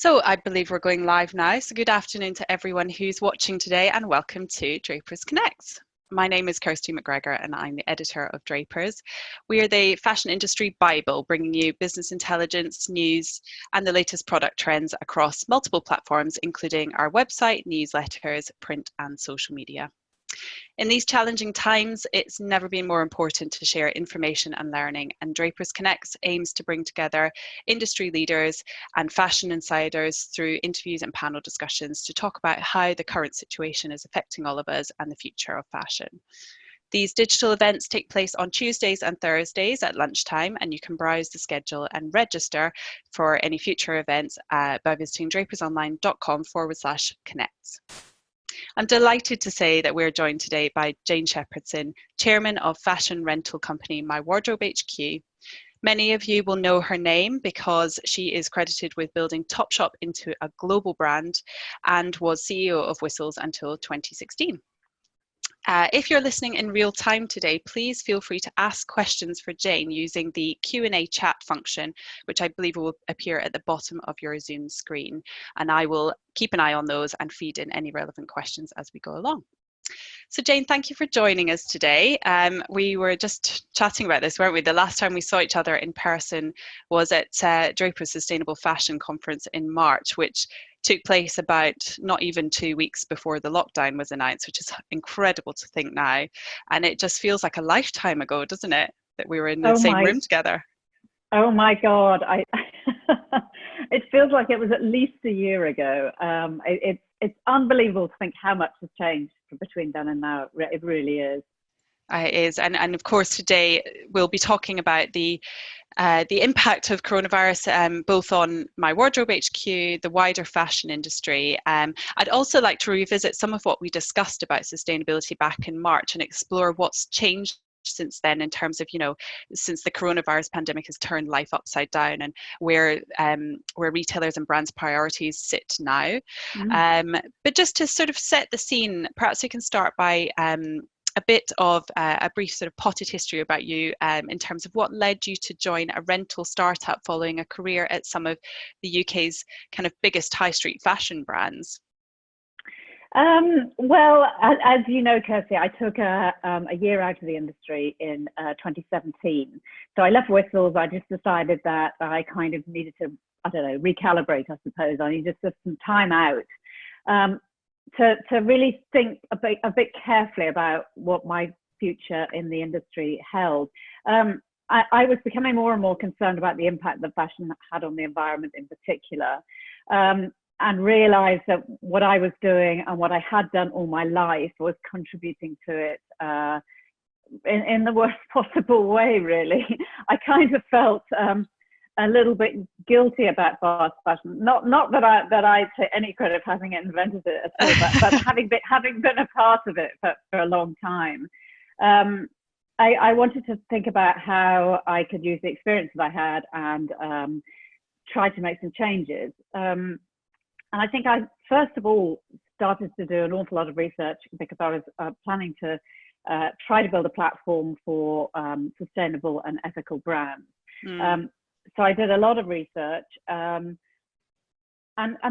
So I believe we're going live now. So good afternoon to everyone who's watching today and welcome to Drapers Connects. My name is Kirsty McGregor and I'm the editor of Drapers. We are the fashion industry Bible, bringing you business intelligence, news and the latest product trends across multiple platforms, including our website, newsletters, print and social media. In these challenging times, it's never been more important to share information and learning, and Drapers Connects aims to bring together industry leaders and fashion insiders through interviews and panel discussions to talk about how the current situation is affecting all of us and the future of fashion. These digital events take place on Tuesdays and Thursdays at lunchtime, and you can browse the schedule and register for any future events by visiting drapersonline.com/connects. I'm delighted to say that we're joined today by Jane Shepherdson, chairman of fashion rental company My Wardrobe HQ. Many of you will know her name because she is credited with building Topshop into a global brand and was CEO of Whistles until 2016. If you're listening in real time today, please feel free to ask questions for Jane using the Q&A chat function, which I believe will appear at the bottom of your Zoom screen. And I will keep an eye on those and feed in any relevant questions as we go along. So Jane, thank you for joining us today. We were just chatting about this, weren't we? The last time we saw each other in person was at Draper's Sustainable Fashion Conference in March, which took place about not even 2 weeks before the lockdown was announced, which is incredible to think now. And it just feels like a lifetime ago, doesn't it, that we were in the same room together? Oh my God, it feels like it was at least a year ago. It's unbelievable to think how much has changed between then and now. It really is. It is, and of course today we'll be talking about the impact of coronavirus both on My Wardrobe HQ, the wider fashion industry. I'd also like to revisit some of what we discussed about sustainability back in March and explore what's changed since then in terms of, since the coronavirus pandemic has turned life upside down and where retailers and brands' priorities sit now. But just to sort of set the scene, perhaps we can start by a bit of a brief sort of potted history about you in terms of what led you to join a rental startup following a career at some of the UK's kind of biggest high street fashion brands. Well, as you know, Kirsty, I took a year out of the industry in 2017. So I left Whistles. I just decided that I kind of needed to, recalibrate, I suppose. I needed just some time out to really think a bit carefully about what my future in the industry held. I was becoming more and more concerned about the impact that fashion had on the environment in particular. And realized that what I was doing and what I had done all my life was contributing to it in the worst possible way, really. I kind of felt a little bit guilty about fast fashion. Not that I take any credit for having invented it at all, but having been a part of it for a long time. I wanted to think about how I could use the experience that I had and try to make some changes. And I think I, first of all, started to do an awful lot of research because I was planning to try to build a platform for sustainable and ethical brands. So I did a lot of research, and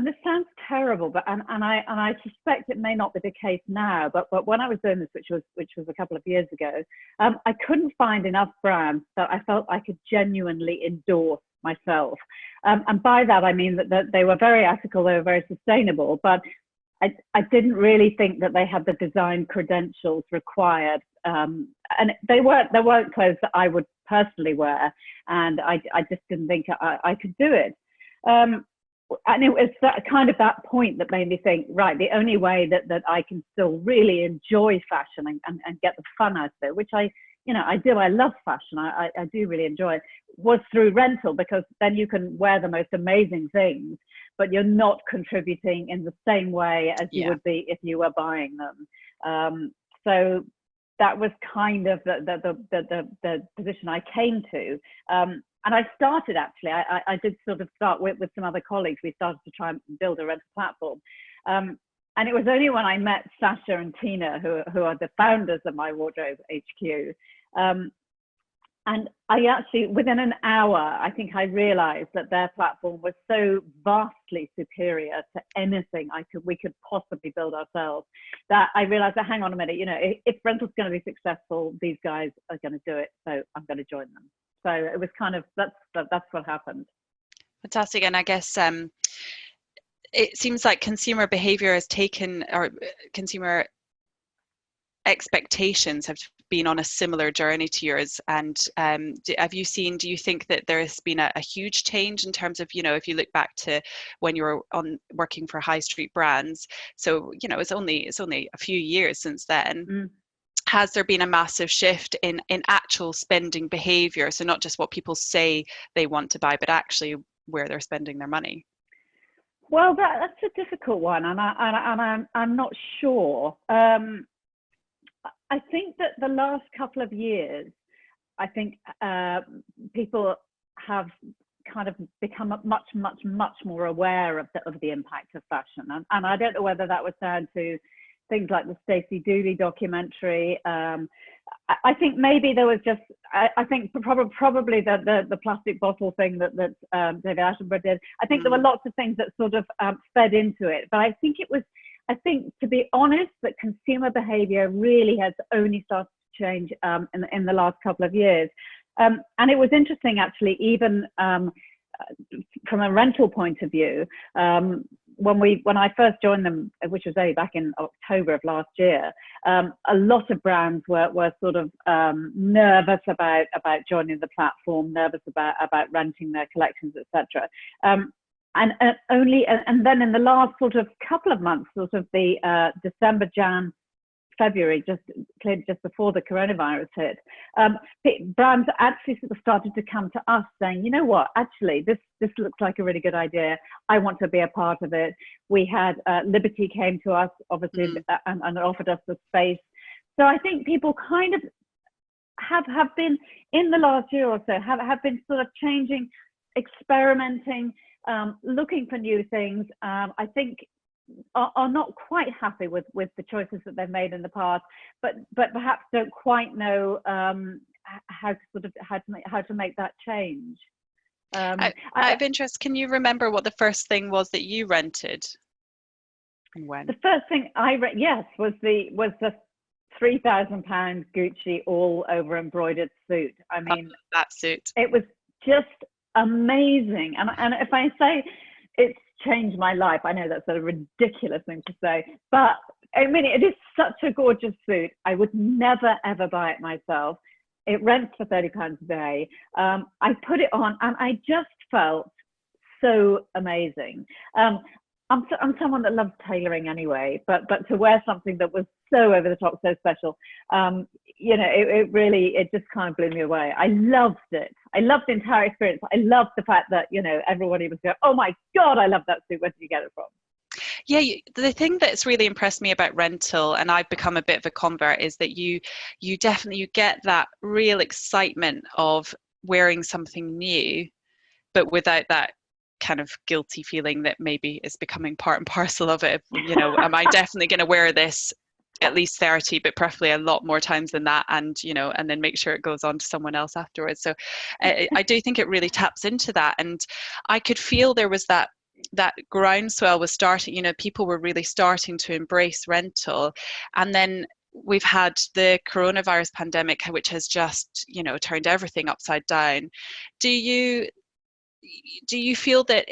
this sounds terrible, but and I suspect it may not be the case now. But when I was doing this, which was a couple of years ago, I couldn't find enough brands that I felt I could genuinely endorse myself. And by that, I mean that they were very ethical, they were very sustainable, but I didn't really think that they had the design credentials required. And they weren't clothes that I would personally wear, and I just didn't think I could do it. And it was kind of that point that made me think, right, the only way that I can still really enjoy fashion and get the fun out of it, which I do. I love fashion. I do really enjoy it. Was through rental, because then you can wear the most amazing things, but you're not contributing in the same way as you would be if you were buying them. So that was kind of the position I came to. And I started actually. I did sort of start with some other colleagues. We started to try and build a rental platform. And it was only when I met Sasha and Tina, who are the founders of My Wardrobe HQ, And I actually, within an hour, I think I realized that their platform was so vastly superior to anything we could possibly build ourselves, that I realized that, hang on a minute, if rental's going to be successful, these guys are going to do it, so I'm going to join them. So it was kind of, that's what happened. Fantastic. And I guess it seems like consumer behavior has taken, or consumer expectations have been on a similar journey to yours. And do you think that there has been a huge change in terms of, if you look back to when you were working for high street brands, so it's only a few years since then. Has there been a massive shift in actual spending behavior? So not just what people say they want to buy, but actually where they're spending their money. Well, that's a difficult one, and I'm not sure. I think that the last couple of years, I think people have kind of become much more aware of the impact of fashion, and I don't know whether that was down to things like the Stacey Dooley documentary. I think maybe there was just, I think probably the plastic bottle thing that David Attenborough did. I think there were lots of things that sort of fed into it, but I think, to be honest, that consumer behavior really has only started to change in the last couple of years. And it was interesting, actually, even from a rental point of view, when I first joined them, which was only back in October of last year, a lot of brands were sort of nervous about joining the platform, nervous about renting their collections, etc. And then in the last sort of couple of months, sort of the December, Jan, February, just before the coronavirus hit, brands actually sort of started to come to us saying, you know what, actually, this looks like a really good idea. I want to be a part of it. We had Liberty came to us, obviously, and offered us the space. So I think people kind of have been, in the last year or so, have been sort of changing, experimenting, looking for new things. I think are not quite happy with the choices that they've made in the past, but perhaps don't quite know how to make that change. Out of interest, can you remember what the first thing was that you rented and when? The first thing I was the £3,000 Gucci all over embroidered suit. I mean, that suit. It was just amazing, and if I say it's changed my life, I know that's a ridiculous thing to say, but I mean, it is such a gorgeous suit. I would never ever buy it myself. It rents for £30 a day. I put it on and I just felt so amazing. I'm someone that loves tailoring anyway, but to wear something that was so over the top, so special, it just kind of blew me away. I loved it. I loved the entire experience. I loved the fact that, everybody was going, oh my God, I love that suit. Where did you get it from? Yeah, the thing that's really impressed me about rental, and I've become a bit of a convert, is that you definitely get that real excitement of wearing something new, but without that kind of guilty feeling that maybe is becoming part and parcel of it. Am I definitely going to wear this at least 30, but preferably a lot more times than that, and then make sure it goes on to someone else afterwards. So I do think it really taps into that, and I could feel there was that groundswell was starting. People were really starting to embrace rental, and then we've had the coronavirus pandemic, which has just turned everything upside down. Do you feel that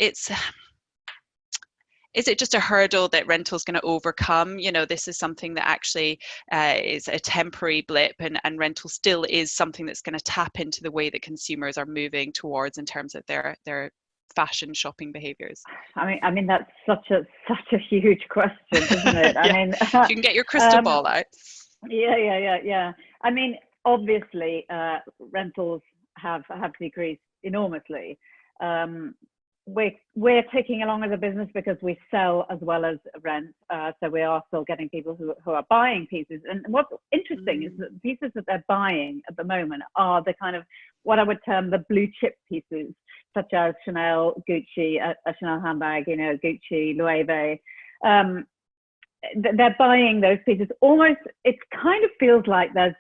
is it just a hurdle that rental's going to overcome? This is something that actually is a temporary blip, and rental still is something that's going to tap into the way that consumers are moving towards in terms of their fashion shopping behaviors. I mean that's such a huge question, isn't it? Yeah. I mean, you can get your crystal ball out. Yeah. I mean, obviously, rentals have decreased enormously. We're ticking along as a business because we sell as well as rent, so we are still getting people who are buying pieces. And what's interesting is that the pieces that they're buying at the moment are the kind of what I would term the blue chip pieces, such as Chanel, Gucci, a Chanel handbag, Gucci, Loewe. They're buying those pieces. Almost, it kind of feels like there's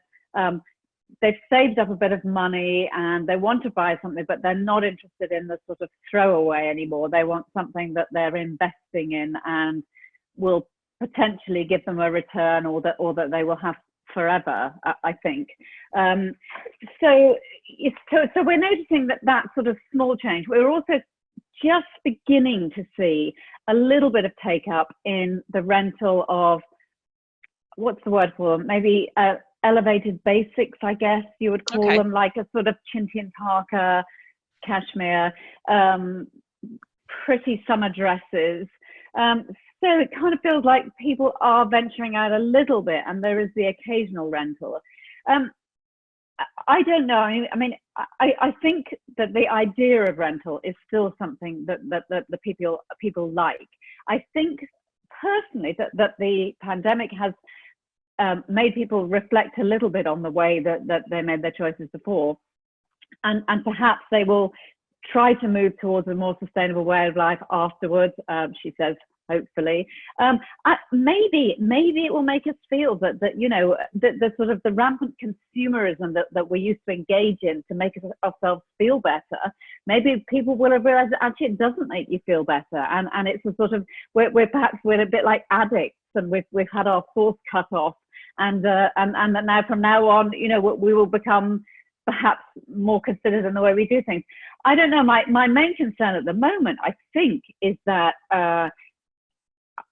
they've saved up a bit of money and they want to buy something, but they're not interested in the sort of throwaway anymore. They want something that they're investing in and will potentially give them a return, or that they will have forever, I think. So we're noticing that sort of small change. We're also just beginning to see a little bit of take up in the rental of, what's the word for them? Maybe elevated basics, I guess you would call them, like a sort of Chintian parka, cashmere, pretty summer dresses. So it kind of feels like people are venturing out a little bit, and there is the occasional rental. I don't know. I mean, I think that the idea of rental is still something that the people like. I think personally that the pandemic has made people reflect a little bit on the way that they made their choices before, and perhaps they will try to move towards a more sustainable way of life afterwards. She says, hopefully. Maybe it will make us feel that the sort of the rampant consumerism that we used to engage in to make ourselves feel better, maybe people will have realized that actually it doesn't make you feel better, and it's a sort of, we're a bit like addicts, and we've had our force cut off, and that now from now on, we will become perhaps more considered in the way we do things. I don't know. My main concern at the moment, I think, is that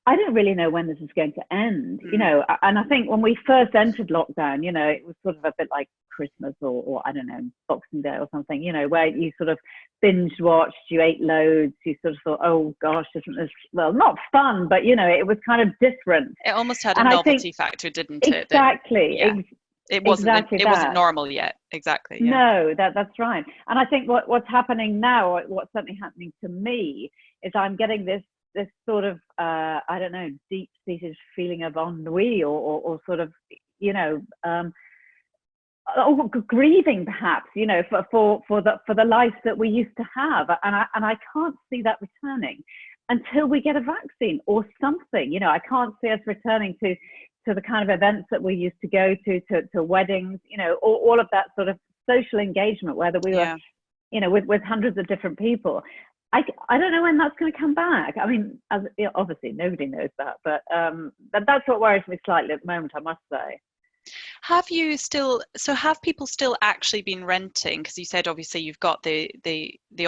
I don't really know when this is going to end, and I think when we first entered lockdown, it was sort of a bit like Christmas or I don't know, Boxing Day or something, where you sort of binge watched, you ate loads, you sort of thought, oh gosh, isn't this, well, not fun, but it was kind of different. It almost had a novelty factor, didn't it? Exactly. It wasn't normal yet. Exactly. Yeah. No, that's right. And I think what's happening now, or what's certainly happening to me, is I'm getting this sort of I don't know, deep-seated feeling of ennui, or sort of grieving perhaps, for the life that we used to have, and I can't see that returning until we get a vaccine or something. I can't see us returning to the kind of events that we used to go to weddings, all of that sort of social engagement, whether we were, with hundreds of different people. I don't know when that's going to come back. I mean, obviously nobody knows that, but that's what worries me slightly at the moment, I must say. Have people still actually been renting? Because you said obviously you've got the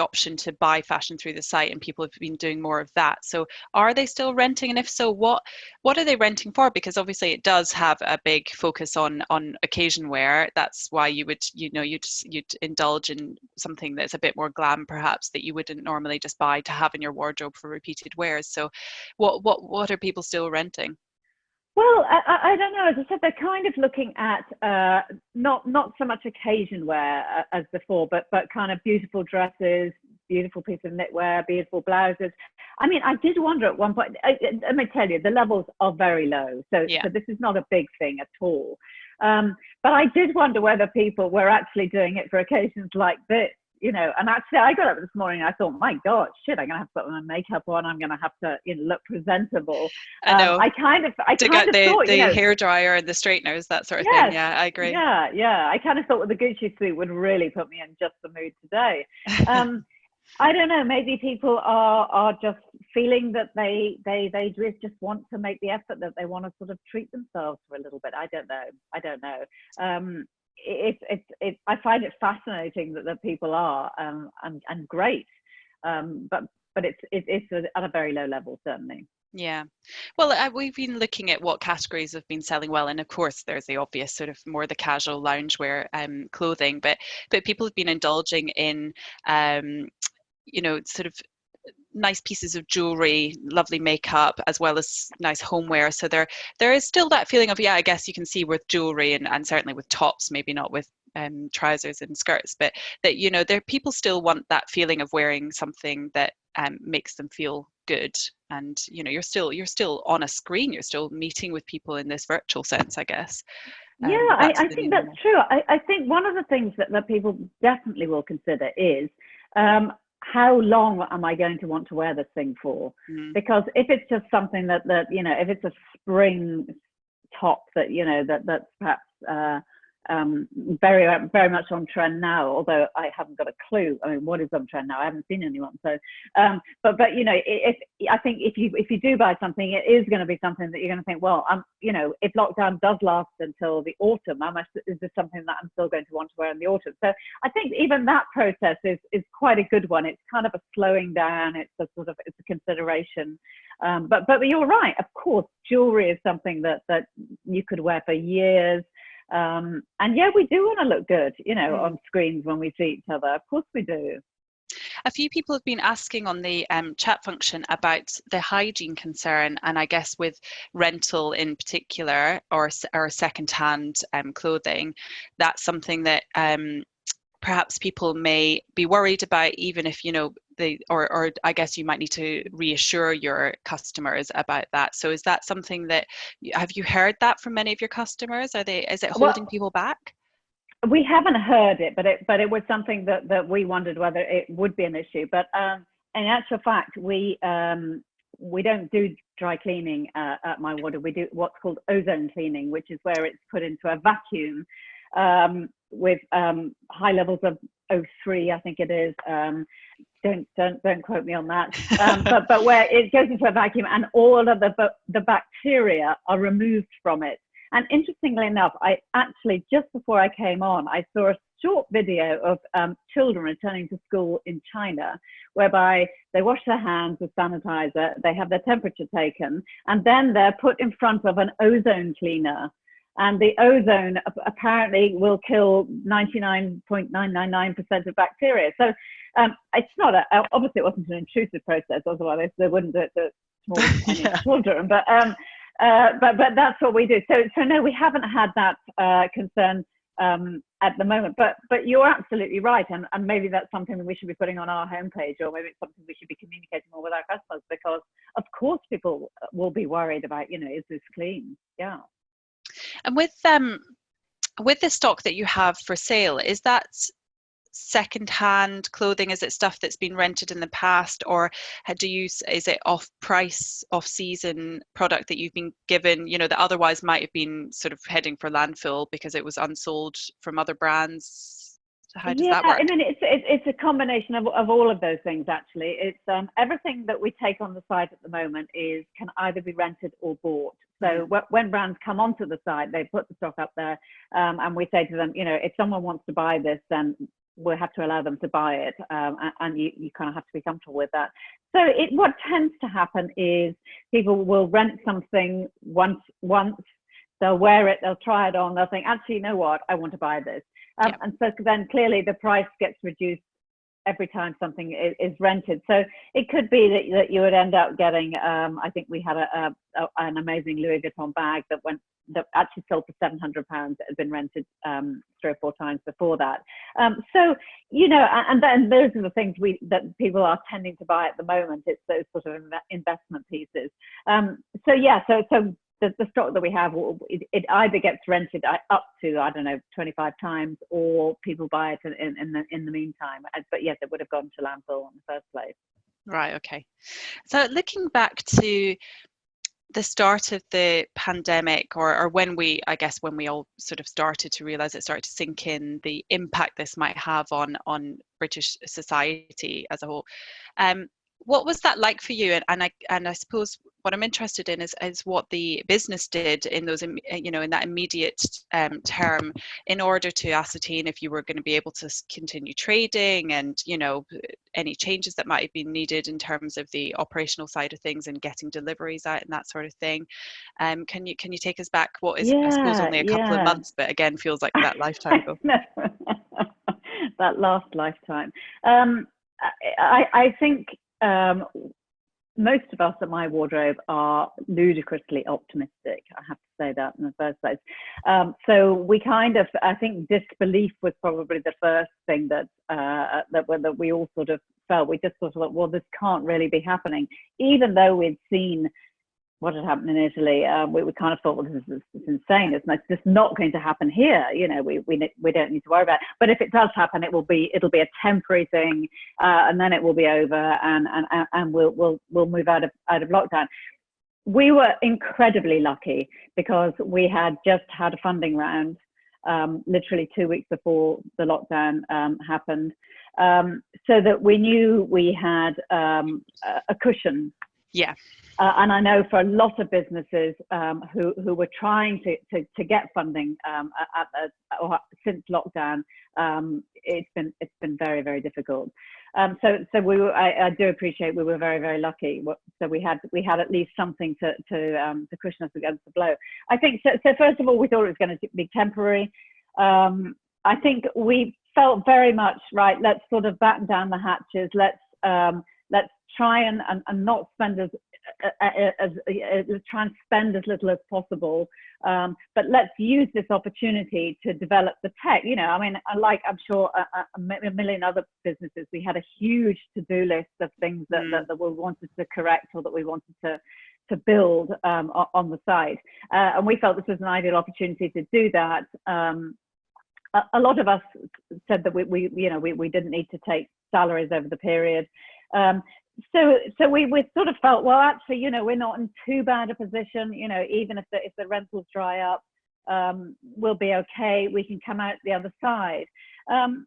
option to buy fashion through the site, and people have been doing more of that. So are they still renting? And if so, what are they renting for? Because obviously it does have a big focus on occasion wear. That's why you would, you'd indulge in something that's a bit more glam perhaps, that you wouldn't normally just buy to have in your wardrobe for repeated wears. So what are people still renting? Well, I don't know. As I said, they're kind of looking at not so much occasion wear as before, but kind of beautiful dresses, beautiful piece of knitwear, beautiful blouses. I mean, I did wonder at one point, let me tell you, the levels are very low. So this is not a big thing at all. But I did wonder whether people were actually doing it for occasions like this. And actually I got up this morning and I thought, my God, shit, I'm going to have to put my makeup on. I'm going to have to, look presentable. I know. I kind of thought, the hairdryer and the straighteners, that sort of thing. Yeah, I agree. Yeah. I kind of thought the Gucci suit would really put me in just the mood today. I don't know. Maybe people are just feeling that they just want to make the effort, that they want to sort of treat themselves for a little bit. I don't know. I find it fascinating that people are and great, but it's at a very low level, certainly. Yeah, well, we've been looking at what categories have been selling well, and of course there's the obvious sort of more the casual loungewear clothing, but people have been indulging in sort of nice pieces of jewelry, lovely makeup, as well as nice homeware. So there is still that feeling of, I guess you can see with jewelry and certainly with tops, maybe not with trousers and skirts, but that there people still want that feeling of wearing something that makes them feel good. And you're still on a screen, you're still meeting with people in this virtual sense, I guess. I think that's true. I think one of the things that people definitely will consider is how long am I going to want to wear this thing for? Mm. Because if it's just something that if it's a spring top that that's perhaps very, very much on trend now, although I haven't got a clue. I mean, what is on trend now? I haven't seen anyone. So, but you know, I think if you do buy something, it is going to be something that you're going to think, well, you know, if lockdown does last until the autumn, is this something that I'm still going to want to wear in the autumn? So I think even that process is quite a good one. It's kind of a slowing down. It's a consideration. But you're right. Of course, jewelry is something that you could wear for years. And yeah, we do want to look good, you know, on screens when we see each other. Of course we do. A few people have been asking on the chat function about the hygiene concern, and I guess with rental in particular, or second-hand clothing, that's something that perhaps people may be worried about, even if, you know, or I guess you might need to reassure your customers about that. So is that something that, have you heard that from many of your customers? Is it holding people back? We haven't heard it, but it was something that we wondered whether it would be an issue. But in actual fact, we don't do dry cleaning at my wardrobe. We do what's called ozone cleaning, which is where it's put into a vacuum with high levels of O3, I think it is. Don't quote me on that. But where it goes into a vacuum and all of the bacteria are removed from it. And interestingly enough, I actually, just before I came on, I saw a short video of children returning to school in China, whereby they wash their hands with sanitizer, they have their temperature taken, and then they're put in front of an ozone cleaner. And the ozone apparently will kill 99.999% of bacteria. So it's not obviously it wasn't an intrusive process, otherwise they wouldn't do it to small children. But that's what we do. So no, we haven't had that concern at the moment. But you're absolutely right, and maybe that's something that we should be putting on our homepage, or maybe it's something we should be communicating more with our customers, because of course people will be worried about, you know, is this clean? Yeah. And with the stock that you have for sale, is that second-hand clothing? Is it stuff that's been rented in the past, or is it off-price, off-season product that you've been given, you know, that otherwise might have been sort of heading for landfill because it was unsold from other brands? How does that work? I mean, it's a combination of all of those things, actually. It's everything that we take on the site at the moment can either be rented or bought. So when brands come onto the site, they put the stock up there, and we say to them, you know, if someone wants to buy this, then we'll have to allow them to buy it, and you kind of have to be comfortable with that. So what tends to happen is people will rent something once, they'll wear it, they'll try it on, they'll think, actually, you know what, I want to buy this. And so then clearly the price gets reduced every time something is rented. So it could be that you would end up getting, I think we had an amazing Louis Vuitton bag that actually sold for £700. It had been rented 3 or 4 times before that. So, you know, and then those are the things that people are tending to buy at the moment. It's those sort of investment pieces. So the stock that we have, it either gets rented up to, I don't know, 25 times, or people buy it in the meantime. But yes, it would have gone to landfill in the first place. Right. Okay. So looking back to the start of the pandemic, or when we all sort of started to realize, it started to sink in the impact this might have on British society as a whole. What was that like for you? And I suppose what I'm interested in is what the business did in those, you know, in that immediate term, in order to ascertain if you were going to be able to continue trading, and, you know, any changes that might have been needed in terms of the operational side of things and getting deliveries out and that sort of thing. Can you take us back? What is, I suppose, only a couple of months, but again feels like that lifetime ago. That last lifetime. I think most of us at my wardrobe are ludicrously optimistic. I have to say that in the first place. So we kind of, I think disbelief was probably the first thing that we all sort of felt. We just sort of thought, well, this can't really be happening, even though we'd seen what had happened in Italy. We kind of thought, well, this is insane. It's just not going to happen here. You know, we don't need to worry about it. But if it does happen, it'll be a temporary thing, and then it will be over, and we'll move out of lockdown. We were incredibly lucky because we had just had a funding round, literally 2 weeks before the lockdown happened, so that we knew we had a cushion. Yeah. And I know for a lot of businesses who were trying to get funding since lockdown, it's been very, very difficult. So I do appreciate we were very, very lucky. So we had at least something to cushion us against the blow. I think so. First of all, we thought it was going to be temporary. I think we felt very much right. Let's sort of batten down the hatches. Let's try and not spend let's try and spend as little as possible, but let's use this opportunity to develop the tech. I mean, like I'm sure a million other businesses, we had a huge to-do list of things that we wanted to correct or that we wanted to build on the site, and we felt this was an ideal opportunity to do that. A lot of us said that we didn't need to take salaries over the period. So we sort of felt, well, actually, we're not in too bad a position. Even if the rentals dry up, we'll be okay. We can come out the other side. And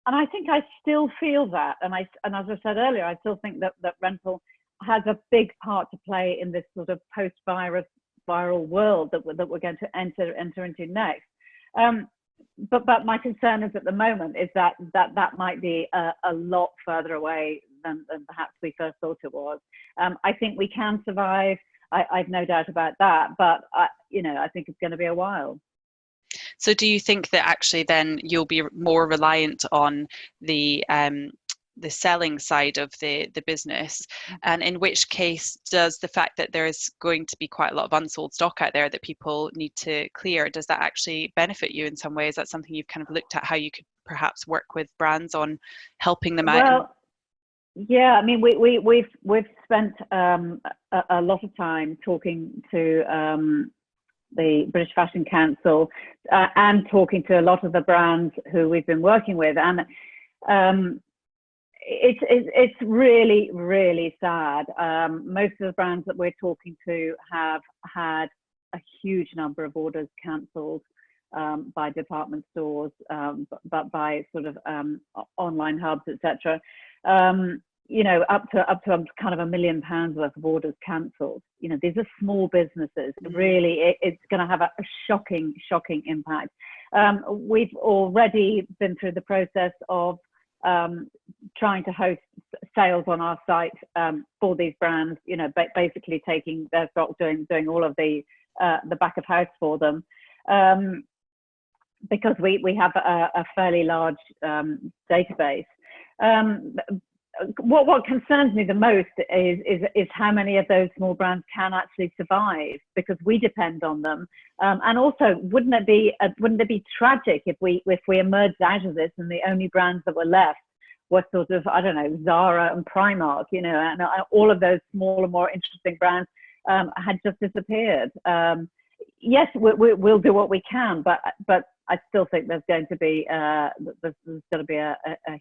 I think I still feel that. And as I said earlier, I still think that rental has a big part to play in this sort of post-viral world that we're going to enter into next. But my concern is at the moment is that might be a lot further away than perhaps we first thought it was. I think we can survive. I've no doubt about that, but I think it's going to be a while. So do you think that actually then you'll be more reliant on the selling side of the business, and in which case does the fact that there's going to be quite a lot of unsold stock out there that people need to clear, does that actually benefit you in some way? Is that something you've kind of looked at, how you could perhaps work with brands on helping them out? Well, yeah, I mean, we've spent a lot of time talking to the British Fashion Council and talking to a lot of the brands who we've been working with, and it's really, really sad. Most of the brands that we're talking to have had a huge number of orders cancelled by department stores, but by sort of online hubs, etc. Up to kind of £1 million worth of orders cancelled. These are small businesses. Really, it's going to have a shocking impact. We've already been through the process of trying to host sales on our site for these brands. Basically taking their stock, doing all of the back of house for them, because we have a fairly large database. What concerns me the most is how many of those small brands can actually survive, because we depend on them. And also, wouldn't it be tragic if we emerged out of this and the only brands that were left were sort of, I don't know, Zara and Primark, and all of those smaller, more interesting brands had just disappeared. Yes, we'll do what we can, but I still think there's going to be a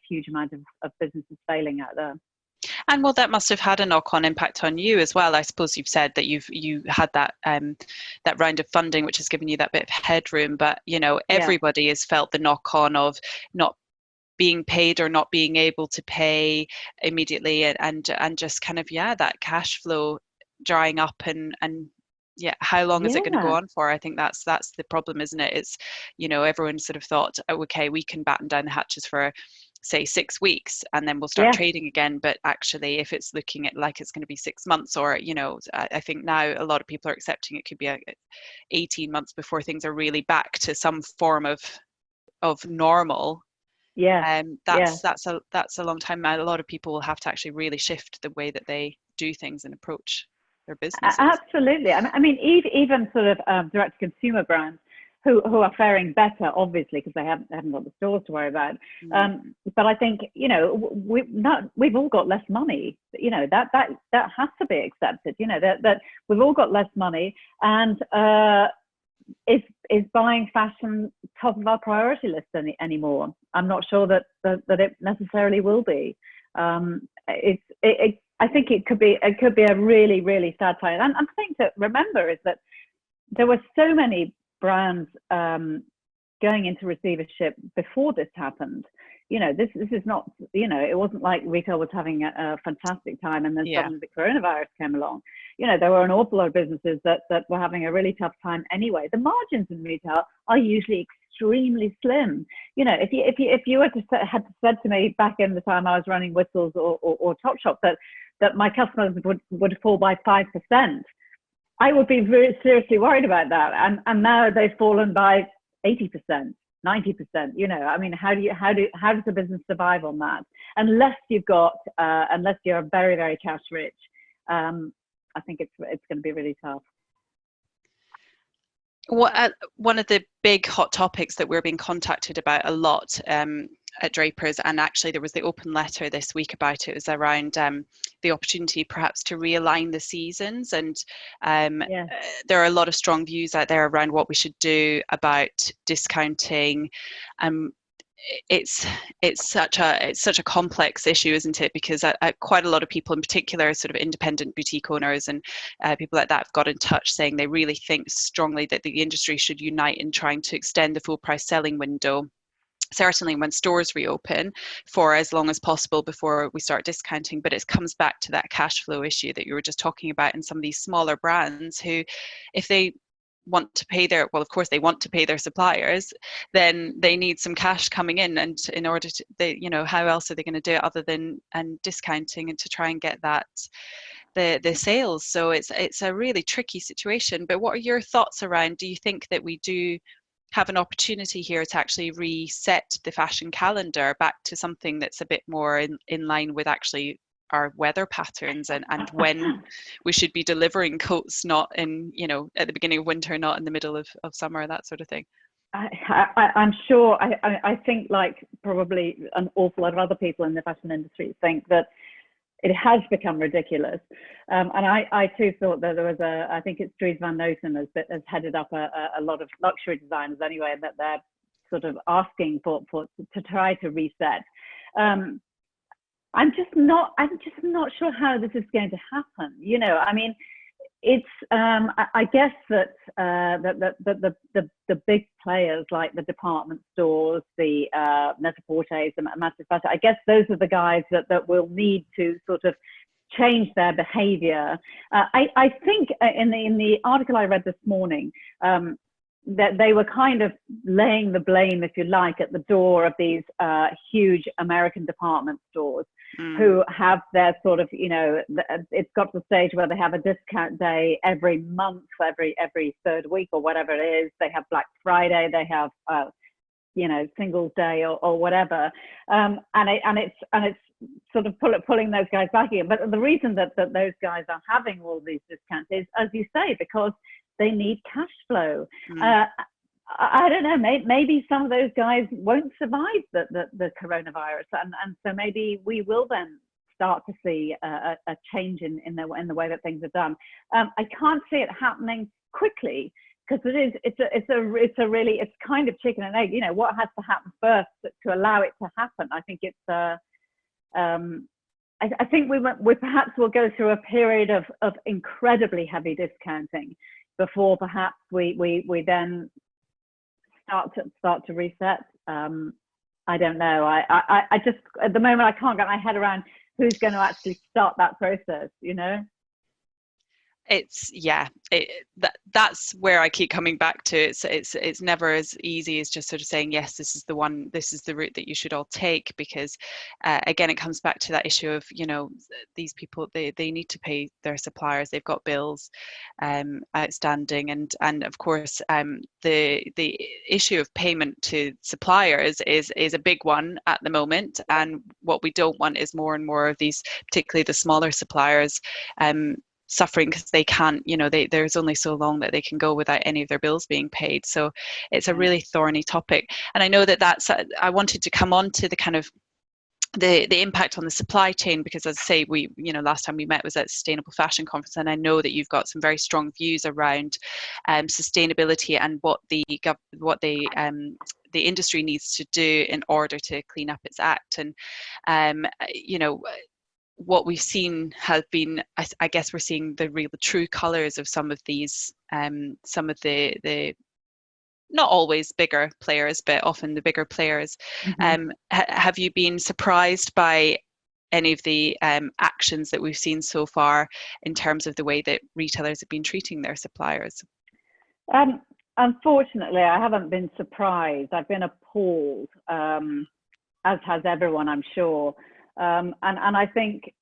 huge amount of businesses failing out there. And well, that must have had a knock-on impact on you as well. I suppose you've said that you had that round of funding, which has given you that bit of headroom. But everybody has felt the knock-on of not being paid or not being able to pay immediately, and just kind of that cash flow drying up and how long is it going to go on for? I think that's the problem, isn't it? It's everyone sort of thought, oh, okay, we can batten down the hatches for say 6 weeks and then we'll start trading again, but actually if it's looking at like it's going to be 6 months, or I think now a lot of people are accepting it could be 18 months before things are really back to some form of normal. That's a long time. A lot of people will have to actually really shift the way that they do things and approach their businesses. Absolutely. I mean, even sort of direct-to-consumer brands who are faring better, obviously, because they haven't got the stores to worry about. But I think we've all got less money. That has to be accepted. That we've all got less money, and is buying fashion top of our priority list anymore? I'm not sure that it necessarily will be. I think it could be a really, really sad time. And the thing to remember is that there were so many brands going into receivership before this happened. This is not, it wasn't like retail was having a fantastic time and then suddenly the coronavirus came along. There were an awful lot of businesses that were having a really tough time anyway. The margins in retail are usually extremely slim. If you had said to me back in the time I was running Whistles or Topshop that my customers would fall by 5%, I would be very seriously worried about that. And now they've fallen by 80%. 90%, I mean, how does a business survive on that? Unless you're very, very cash rich, I think it's going to be really tough. One of the big hot topics that we're being contacted about a lot at Drapers, and actually there was the open letter this week about it, was around the opportunity perhaps to realign the seasons, and there are a lot of strong views out there around what we should do about discounting. It's such a complex issue, isn't it? Because quite a lot of people, in particular sort of independent boutique owners and people like that, have got in touch saying they really think strongly that the industry should unite in trying to extend the full price selling window, certainly when stores reopen, for as long as possible before we start discounting. But it comes back to that cash flow issue that you were just talking about in some of these smaller brands who, if they want to pay their, well, of course they want to pay their suppliers, then they need some cash coming in, and in order to, how else are they going to do it other than discounting and to try and get that the sales? So it's a really tricky situation. But what are your thoughts around, do you think that we do have an opportunity here to actually reset the fashion calendar back to something that's a bit more in line with actually our weather patterns and when we should be delivering coats, not in, at the beginning of winter, not in the middle of summer, that sort of thing? I'm sure, I think, like probably an awful lot of other people in the fashion industry, think that it has become ridiculous. And I too thought that there was I think it's Dries van Noten has headed up a lot of luxury designers anyway, and that they're sort of asking to try to reset. I'm just not sure how this is going to happen. I mean, it's I guess that the big players like the department stores, the Net-a-Porters, the Massive Fashion, I guess those are the guys that will need to sort of change their behavior. I think in the article I read this morning, that they were kind of laying the blame, if you like, at the door of these huge American department stores who have their sort of, it's got to the stage where they have a discount day every month, every third week or whatever it is. They have Black Friday, they have, Singles Day or whatever. And it's sort of pulling those guys back in. But the reason that those guys are having all these discounts is, as you say, because they need cash flow. I don't know, maybe some of those guys won't survive the coronavirus, and so maybe we will then start to see a change in the way that things are done. I can't see it happening quickly, because it's kind of chicken and egg. What has to happen first to allow it to happen? I think it's I think we perhaps will go through a period of incredibly heavy discounting before perhaps we then start to reset. I don't know. I just, at the moment, I can't get my head around who's going to actually start that process. It's that's where I keep coming back to. It's never as easy as just sort of saying, yes, this is the route that you should all take, because again, it comes back to that issue of, these people, they need to pay their suppliers, they've got bills outstanding, and of course the issue of payment to suppliers is a big one at the moment. And what we don't want is more and more of these, particularly the smaller suppliers, suffering because they can't, there's only so long that they can go without any of their bills being paid. So it's a really thorny topic. And I know that's I wanted to come on to the kind of the impact on the supply chain, because as I say, we, last time we met was at Sustainable Fashion Conference, and I know that you've got some very strong views around sustainability and what the industry needs to do in order to clean up its act. And what we've seen has been, I guess we're seeing the true colours of some of these, some of the not always bigger players, but often the bigger players. Have you been surprised by any of the actions that we've seen so far in terms of the way that retailers have been treating their suppliers? Unfortunately, I haven't been surprised. I've been appalled, as has everyone, I'm sure. And I think,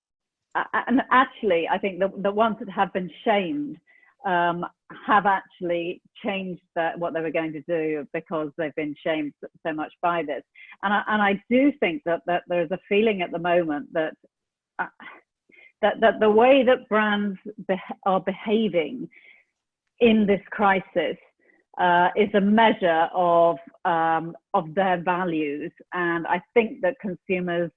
and actually, I think the ones that have been shamed have actually changed what they were going to do, because they've been shamed so much by this. And I do think that there's a feeling at the moment that the way that brands are behaving in this crisis is a measure of their values, and I think that consumers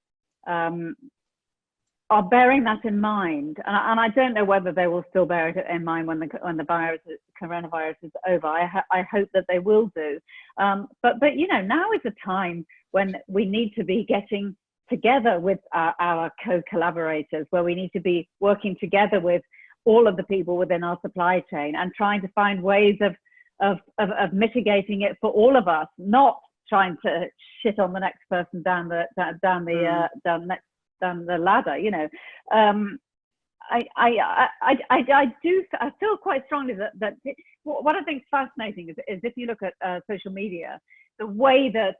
are bearing that in mind, and I don't know whether they will still bear it in mind when the coronavirus is over. I hope that they will do, but you know, now is a time when we need to be getting together with our co-collaborators, where we need to be working together with all of the people within our supply chain and trying to find ways of mitigating it for all of us, not trying to shit on the next person down the ladder. You know, I feel quite strongly that what I think is fascinating is if you look at social media, the way that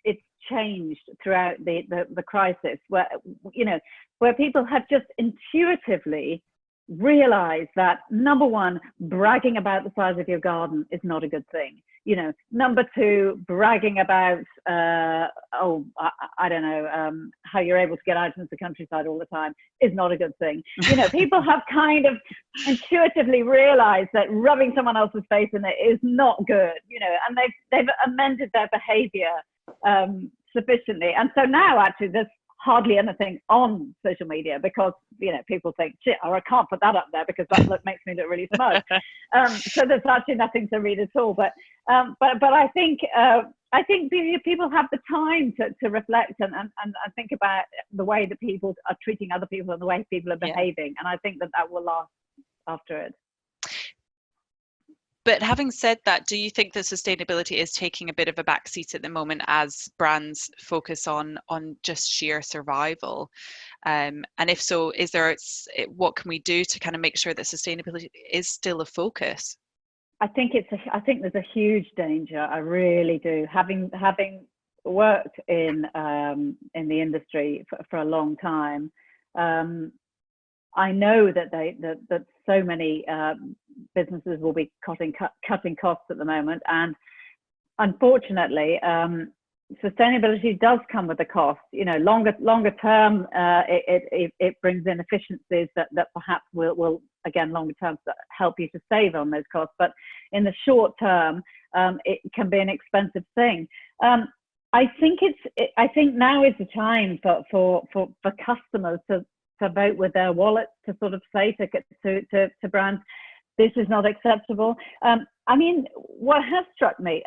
it's changed throughout the crisis, where, you know, where people have just intuitively realize that, number one, bragging about the size of your garden is not a good thing. You know, number two, bragging about I don't know, how you're able to get out into the countryside all the time is not a good thing. You know, people have kind of intuitively realized that rubbing someone else's face in it is not good. You know, and they've amended their behavior sufficiently, and so now actually there's hardly anything on social media, because, you know, people think, shit, or I can't put that up there because that makes me look really smug. So there's actually nothing to read at all. But I think people have the time to reflect and think about the way that people are treating other people and the way people are behaving, and I think that will last after it. But having said that, do you think that sustainability is taking a bit of a backseat at the moment as brands focus on just sheer survival? And if so, what can we do to kind of make sure that sustainability is still a focus? I think there's a huge danger. I really do. Having worked in the industry for a long time, I know that so many businesses will be cutting costs at the moment, and unfortunately, sustainability does come with a cost. You know, longer term, it brings in efficiencies that perhaps will again longer term help you to save on those costs. But in the short term, it can be an expensive thing. I think now is the time for customers to vote with their wallets, to sort of say to brands, this is not acceptable. I mean, what has struck me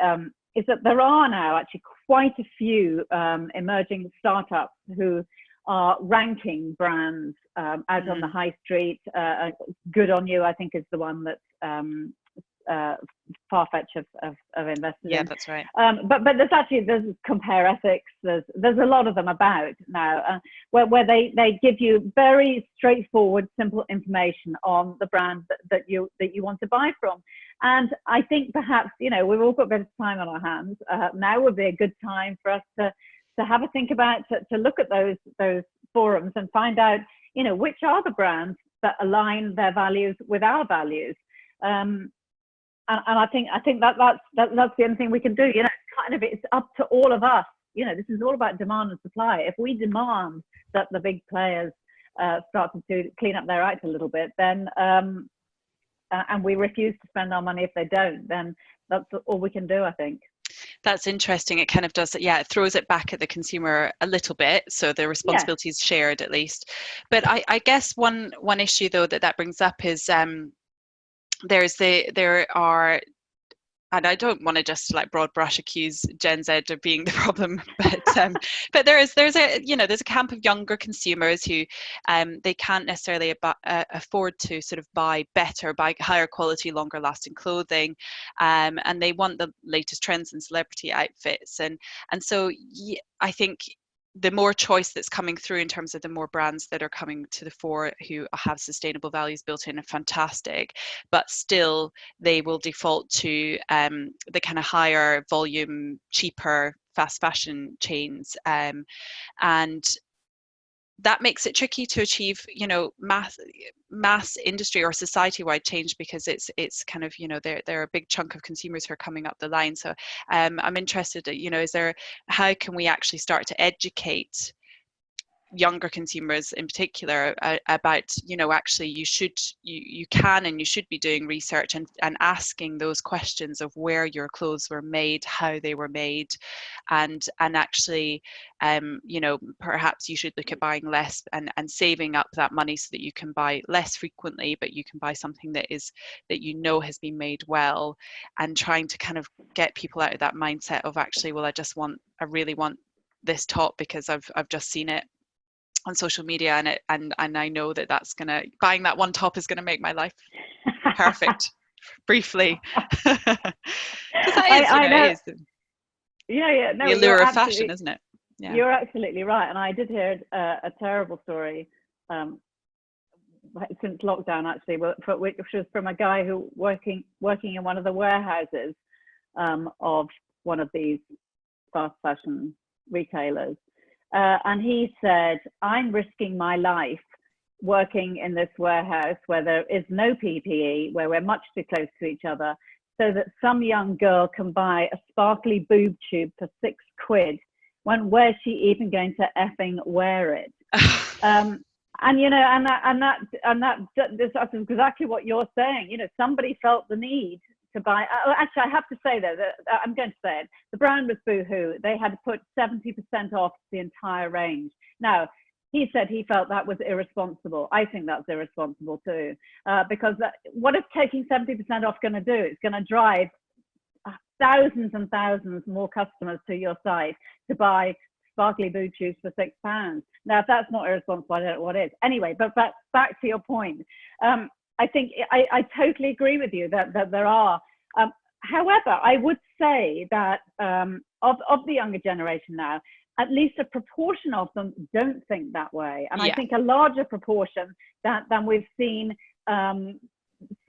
is that there are now actually quite a few emerging startups who are ranking brands out on the high street. Good on You, I think, is the one that Farfetch have invested in. Yeah, that's right. But there's Compare Ethics. There's a lot of them about now, where they give you very straightforward, simple information on the brand that you want to buy from. And I think perhaps, you know, we've all got a bit of time on our hands. Now would be a good time for us to have a think about, to look at those forums and find out, you know, which are the brands that align their values with our values. And I think that's the only thing we can do. You know, it's up to all of us. You know, this is all about demand and supply. If we demand that the big players start to clean up their act a little bit, then and we refuse to spend our money if they don't, then that's all we can do, I think. That's interesting. It kind of does, it throws it back at the consumer a little bit, so the responsibility is shared at least. But I guess one issue though that brings up is there are and I don't want to just like broad brush accuse Gen Z of being the problem, but there's a there's a camp of younger consumers who they can't necessarily afford to sort of buy higher quality, longer lasting clothing, and they want the latest trends in celebrity outfits, and so I think the more choice that's coming through in terms of the more brands that are coming to the fore who have sustainable values built in are fantastic, but still they will default to the kind of higher volume, cheaper fast fashion chains, and that makes it tricky to achieve, mass industry or society-wide change, because it's kind of, there are a big chunk of consumers who are coming up the line. So I'm interested, how can we actually start to educate younger consumers in particular about actually you can and you should be doing research and asking those questions of where your clothes were made, how they were made, and actually perhaps you should look at buying less and saving up that money so that you can buy less frequently, but you can buy something that has been made well, and trying to kind of get people out of that mindset of actually, well, I really want this top because I've just seen it on social media, and I know buying that one top is gonna make my life perfect briefly. Because that is, I know. it is No, the allure of fashion, isn't it? Yeah. You're absolutely right. And I did hear a terrible story since lockdown, actually, which was from a guy who working in one of the warehouses of one of these fast fashion retailers. And he said, I'm risking my life working in this warehouse where there is no PPE, where we're much too close to each other, so that some young girl can buy a sparkly boob tube for £6. Where's she even going to effing wear it? And that's exactly what you're saying. Somebody felt the need to buy. Actually, I have to say though that I'm going to say it. The brand was Boohoo. They had put 70% off the entire range. Now, he said he felt that was irresponsible. I think that's irresponsible too, because what is taking 70% off going to do? It's going to drive thousands and thousands more customers to your site to buy sparkly boob tubes for £6. Now, if that's not irresponsible, I don't know what is. Anyway, but back to your point. I think I totally agree with you that there are. However, I would say that of the younger generation now, at least a proportion of them don't think that way. And I think a larger proportion than we've seen,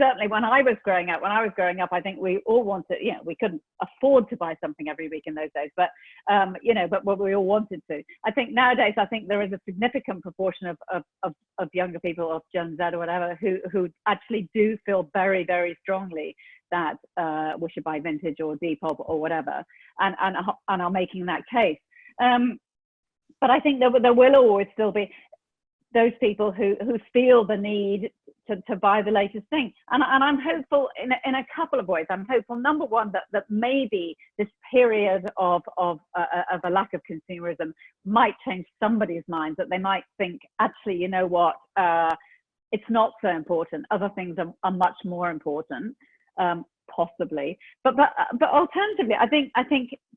certainly when I was growing up, I think we all wanted, we couldn't afford to buy something every week in those days, but but we all wanted to. I think nowadays, there is a significant proportion of younger people, of Gen Z or whatever, who actually do feel very, very strongly that we should buy vintage or Depop or whatever, and are making that case. But I think there will always still be those people who feel the need to buy the latest thing. And I'm hopeful in a couple of ways. I'm hopeful, number one, that maybe this period of a lack of consumerism might change somebody's mind, that they might think, actually, you know what, it's not so important. Other things are much more important, possibly. But alternatively, I think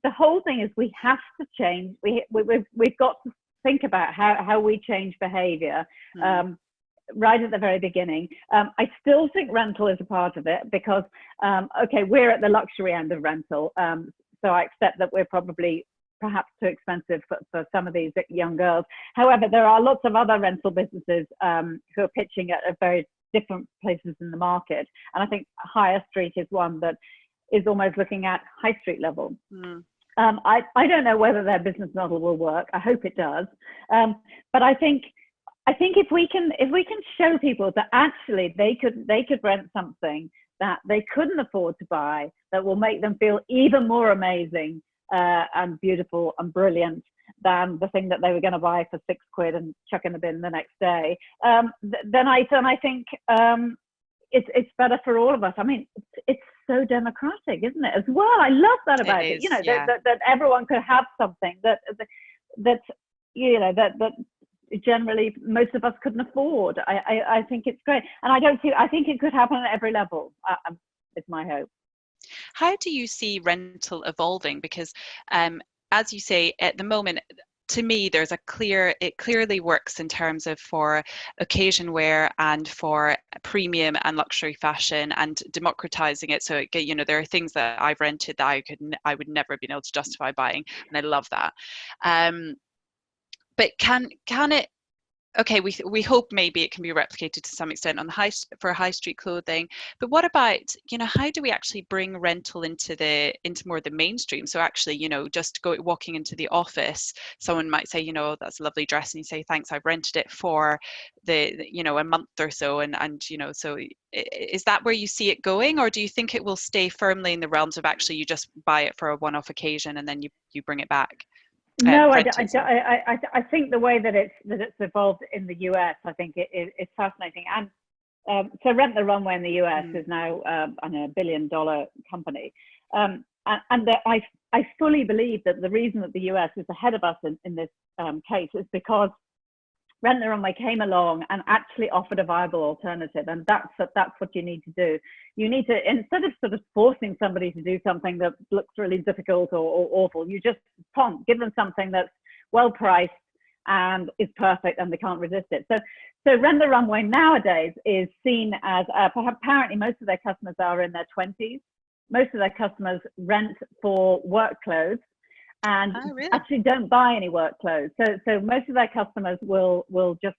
the whole thing is we have to change. We've got to think about how we change behavior. Right at the very beginning. I still think rental is a part of it because, okay, we're at the luxury end of rental. So I accept that we're probably perhaps too expensive for some of these young girls. However, there are lots of other rental businesses who are pitching at very different places in the market. And I think Higher Street is one that is almost looking at high street level. I don't know whether their business model will work. I hope it does. But I think if we can show people that actually they could rent something that they couldn't afford to buy, that will make them feel even more amazing and beautiful and brilliant than the thing that they were going to buy for £6 and chuck in the bin the next day, then I think it's better for all of us. I mean, it's so democratic, isn't it? As well, I love that about it. That everyone could have something that generally most of us couldn't afford. I think it's great, and I think it could happen at every level. It's my hope. How do you see rental evolving? Because as you say, at the moment, to me, it clearly works in terms of for occasion wear and for premium and luxury fashion and democratizing it. So there are things that I've rented that I would never have been able to justify buying, and I love that. But can it? Okay, we hope maybe it can be replicated to some extent on the for high street clothing. But what about, how do we actually bring rental into more the mainstream? So actually, just walking into the office, someone might say, that's a lovely dress, and you say, thanks, I've rented it for a month or so, and so is that where you see it going, or do you think it will stay firmly in the realms of actually you just buy it for a one-off occasion and then you bring it back? No, I think the way that it's evolved in the US, I think it's fascinating. And so Rent the Runway in the US is now $1 billion company, and I fully believe that the reason that the US is ahead of us in this case is because Rent the Runway came along and actually offered a viable alternative, and that's what you need to do. You need to, instead of sort of forcing somebody to do something that looks really difficult or awful, you just give them something that's well priced and is perfect, and they can't resist it. So Rent the Runway nowadays is seen as apparently most of their customers are in their 20s. Most of their customers rent for work clothes, and really? actually don't buy any work clothes. So most of their customers will just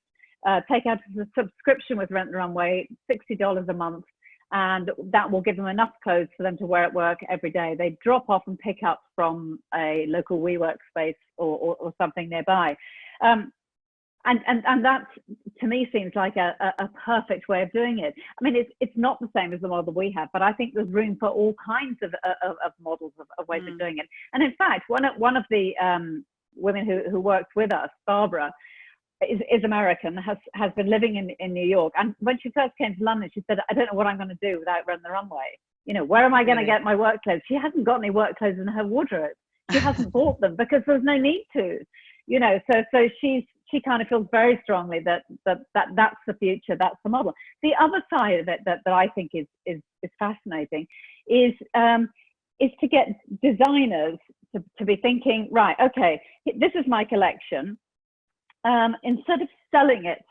take out a subscription with Rent the Runway, $60 a month, and that will give them enough clothes for them to wear at work every day. They drop off and pick up from a local WeWork space or something nearby. And that, to me, seems like a perfect way of doing it. I mean, it's not the same as the model we have, but I think there's room for all kinds of models of ways of doing it. And in fact, one of the women who works with us, Barbara, is American, has been living in New York. And when she first came to London, she said, I don't know what I'm going to do without Rent the Runway. Where am I going to get my work clothes? She hasn't got any work clothes in her wardrobe. She hasn't bought them because there's no need to. So she kind of feels very strongly that that's the future, that's the model. The other side of it that I think is fascinating is to get designers to be thinking, right, okay, this is my collection. Instead of selling it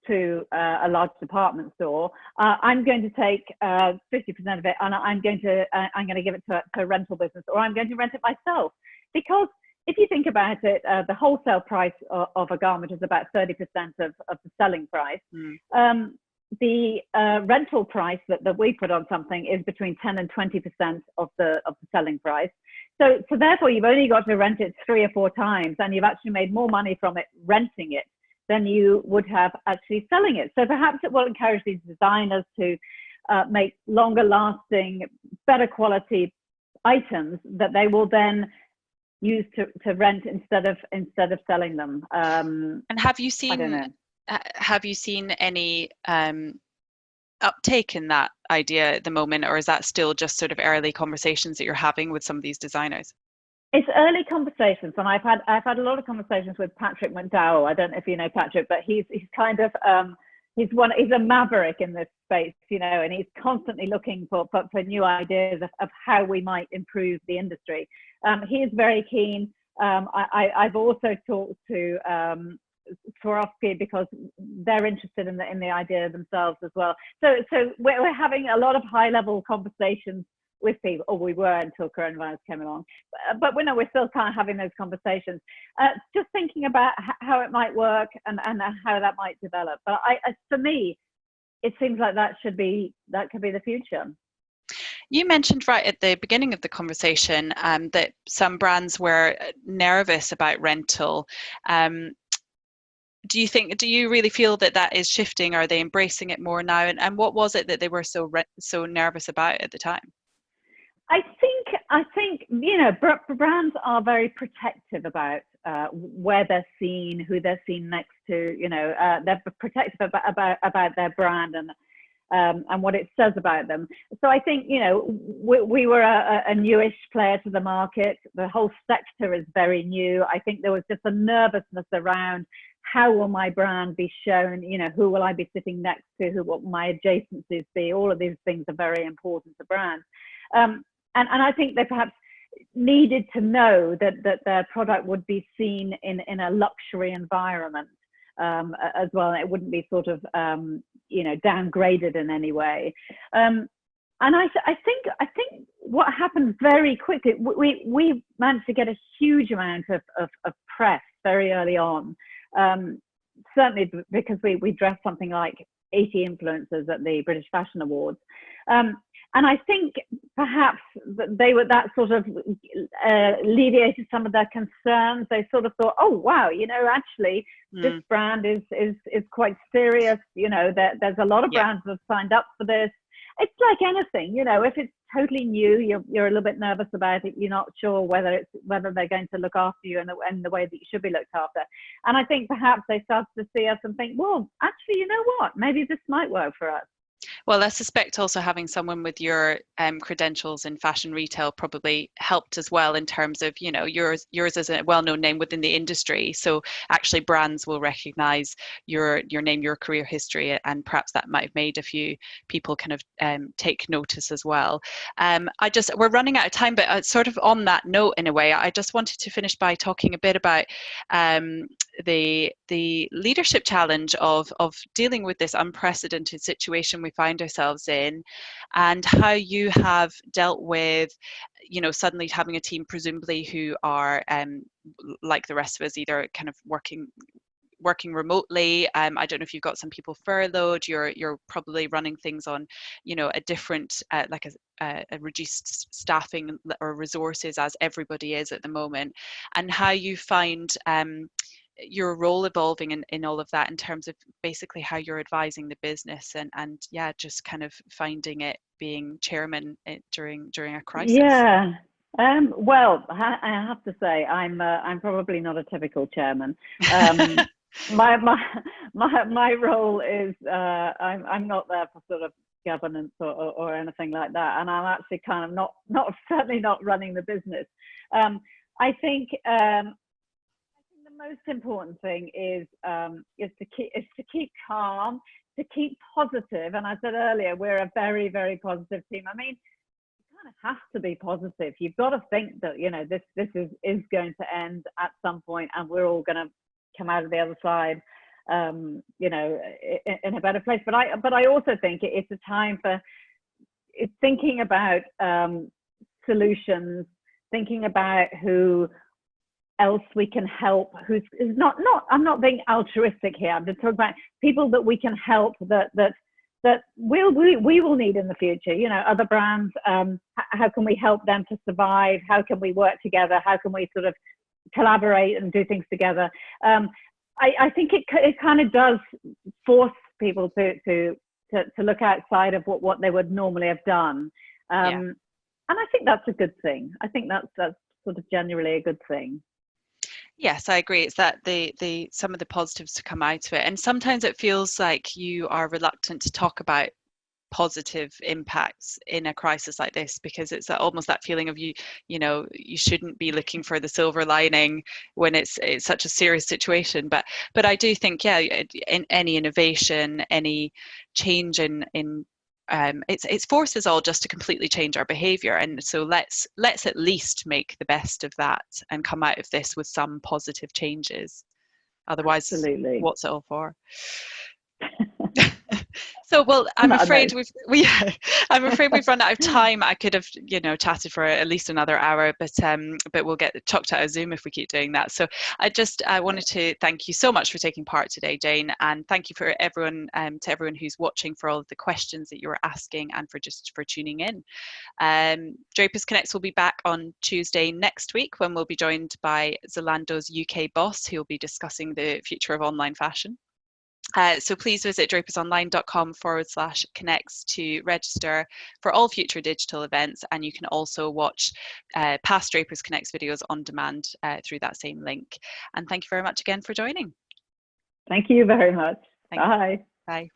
to a large department store, I'm going to take 50% of it, and I'm going to give it to a rental business, or I'm going to rent it myself. Because if you think about it, the wholesale price of a garment is about 30% of the selling price. The rental price that we put on something is between 10 and 20% of the selling price. So therefore, you've only got to rent it 3 or 4 times, and you've actually made more money from it renting it than you would have actually selling it. So perhaps it will encourage these designers to make longer lasting, better quality items that they will then use to rent instead of selling them. And have you seen? I don't know. Have you seen any uptake in that idea at the moment, or is that still just sort of early conversations that you're having with some of these designers? It's early conversations, and I've had a lot of conversations with Patrick McDowell. I don't know if you know Patrick, but he's kind of he's a maverick in this space, and he's constantly looking for new ideas of how we might improve the industry. He is very keen. I've also talked to Swarovski because they're interested in the idea themselves as well. So we're having a lot of high level conversations with people, or we were until coronavirus came along. But we're still kind of having those conversations, just thinking about how it might work and how that might develop. But for me, it seems like that could be the future. You mentioned right at the beginning of the conversation that some brands were nervous about rental. Do you really feel that is shifting? Are they embracing it more now? And what was it that they were so nervous about at the time? I think brands are very protective about where they're seen, who they're seen next to. They're protective about their brand and what it says about them. So I think we were a newish player to the market. The whole sector is very new. I think there was just a nervousness around how will my brand be shown. Who will I be sitting next to? Who will my adjacencies be? All of these things are very important to brands. and I think they perhaps needed to know that their product would be seen in a luxury environment as well, and it wouldn't be sort of downgraded in any way. And I think what happened very quickly, we managed to get a huge amount of press very early on, certainly because we dressed something like 80 influencers at the British Fashion Awards. And I think perhaps that sort of alleviated some of their concerns. They sort of thought, oh wow, actually this brand is quite serious. There's a lot of brands that have signed up for this. It's like anything, if it's totally new, you're a little bit nervous about it. You're not sure whether they're going to look after you in the way that you should be looked after. And I think perhaps they started to see us and think, well, actually, you know what? Maybe this might work for us. Well, I suspect also having someone with your credentials in fashion retail probably helped as well, in terms of, yours is a well-known name within the industry. So actually brands will recognize your name, your career history, and perhaps that might have made a few people kind of take notice as well. We're running out of time, but sort of on that note, in a way, I just wanted to finish by talking a bit about the leadership challenge of dealing with this unprecedented situation we find ourselves in, and how you have dealt with suddenly having a team presumably who are like the rest of us, either kind of working remotely. I don't know if you've got some people furloughed. You're probably running things on a different like a reduced staffing or resources, as everybody is at the moment, and how you find your role evolving in all of that, in terms of basically how you're advising the business, and just kind of finding it being chairman during a crisis. Yeah. Well, I have to say I'm probably not a typical chairman. My role is I'm not there for sort of governance or anything like that, and I'm actually kind of not certainly not running the business. I think the most important thing is to keep calm, to keep positive. And I said earlier, we're a very, very positive team. I mean, you kind of have to be positive. You've got to think that this is going to end at some point, and we're all going to come out of the other side in a better place. But I also think it's a time for thinking about solutions, thinking about who else we can help, who's not I'm not being altruistic here. I'm just talking about people that we can help, that we will need in the future. Other brands, how can we help them to survive? How can we work together? How can we sort of collaborate and do things together? I think it kind of does force people to look outside of what they would normally have done, and I think that's a good thing. I think that's sort of generally a good thing. Yes, I agree. It's that the some of the positives to come out of it, and sometimes it feels like you are reluctant to talk about positive impacts in a crisis like this, because it's almost that feeling of you shouldn't be looking for the silver lining when it's such a serious situation. But I do think in any innovation, any change in it's forced us all just to completely change our behavior, and so let's at least make the best of that and come out of this with some positive changes. Otherwise, absolutely, what's it all for? So, well, I'm afraid we've run out of time. I could have, chatted for at least another hour, but we'll get chucked out of Zoom if we keep doing that. So, I wanted to thank you so much for taking part today, Jane, and thank you for everyone, to everyone who's watching, for all of the questions that you were asking, and for tuning in. Drapers Connects will be back on Tuesday next week, when we'll be joined by Zalando's UK boss, who will be discussing the future of online fashion. So please visit drapersonline.com/connects to register for all future digital events, and you can also watch past Drapers Connects videos on demand through that same link. And thank you very much again for joining. Thank you very much. Bye. Bye.